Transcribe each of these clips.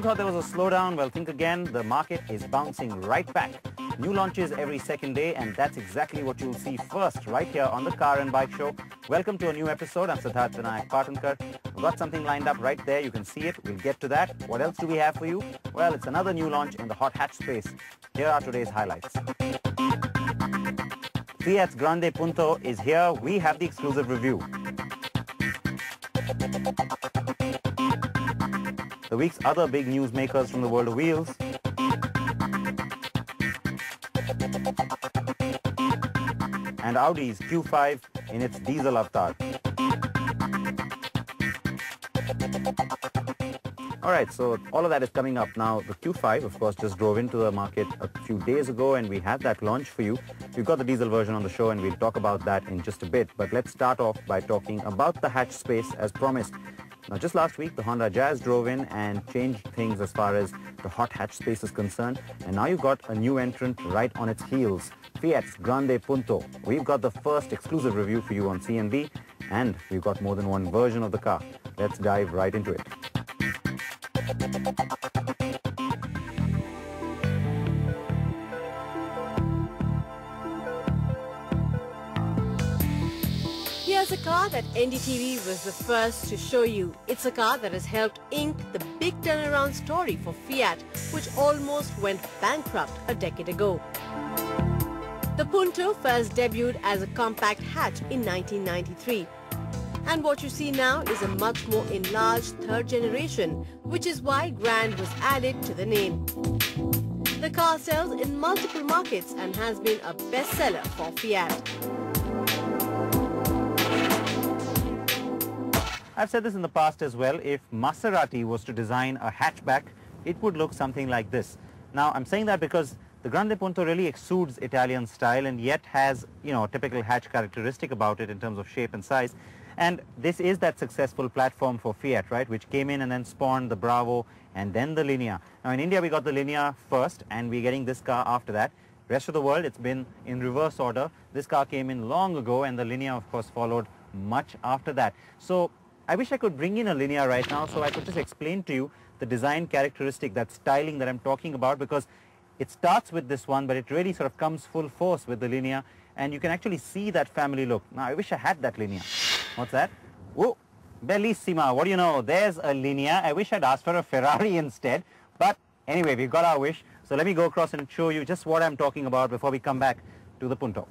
you thought there was a slowdown, well, think again. The market is bouncing right back. New launches every second day, and that's exactly what you'll see first right here on the Car and Bike Show. Welcome to a new episode. I'm Siddharth, Vinayak, Patankar. We've got something lined up right there. You can see it. We'll get to that. What else do we have for you? Well, it's another new launch in the hot hatch space. Here are today's highlights. Fiat Grande Punto is here. We have the exclusive review. The week's other big newsmakers from the world of wheels. And Audi's Q5 in its diesel avatar. Alright, so all of that is coming up now. The Q5, of course, just drove into the market a few days ago and we had that launch for you. We've got the diesel version on the show and we'll talk about that in just a bit. But let's start off by talking about the hatch space as promised. Now, just last week, the Honda Jazz drove in and changed things as far as the hot hatch space is concerned. And now you've got a new entrant right on its heels, Fiat's Grande Punto. We've got the first exclusive review for you on CNB, and we've got more than one version of the car. Let's dive right into it. Here's a car that NDTV was the first to show you. It's a car that has helped ink the big turnaround story for Fiat, which almost went bankrupt a decade ago. The Punto first debuted as a compact hatch in 1993. And what you see now is a much more enlarged third generation, which is why Grand was added to the name. The car sells in multiple markets and has been a bestseller for Fiat. I've said this in the past as well. If Maserati was to design a hatchback, it would look something like this. Now, I'm saying that because the Grande Punto really exudes Italian style and yet has, a typical hatch characteristic about it in terms of shape and size. And this is that successful platform for Fiat, right, which came in and then spawned the Bravo and then the Linea. Now, in India, we got the Linea first and we're getting this car after that. Rest of the world, it's been in reverse order. This car came in long ago and the Linea, of course, followed much after that. So I wish I could bring in a Linea right now so I could just explain to you the design characteristic, that styling that I'm talking about, because it starts with this one, but it really sort of comes full force with the Linea, and you can actually see that family look. Now, I wish I had that Linea. What's that? Whoa, bellissima. What do you know? There's a Linea. I wish I'd asked for a Ferrari instead. But anyway, we've got our wish. So let me go across and show you just what I'm talking about before we come back to the Punto.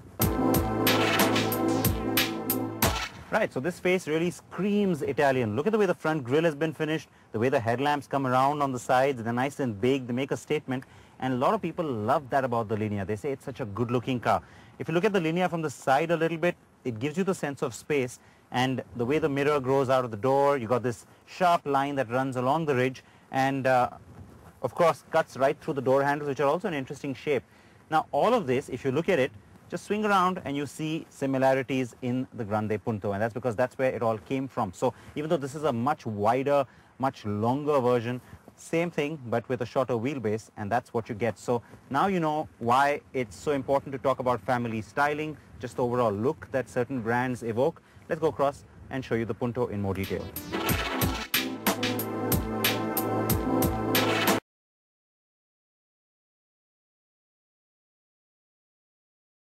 Right, so this face really screams Italian. Look at the way the front grille has been finished, the way the headlamps come around on the sides, they're nice and big, they make a statement. And a lot of people love that about the Linea. They say it's such a good-looking car. If you look at the Linea from the side a little bit, it gives you the sense of space. And the way the mirror grows out of the door, you got this sharp line that runs along the ridge and, of course, cuts right through the door handles, which are also an interesting shape. Now, all of this, if you look at it, just swing around and you see similarities in the Grande Punto, and that's because that's where it all came from. So even though this is a much wider, much longer version, same thing but with a shorter wheelbase, and that's what you get. So now you know why it's so important to talk about family styling, just the overall look that certain brands evoke. Let's go across and show you the Punto in more detail.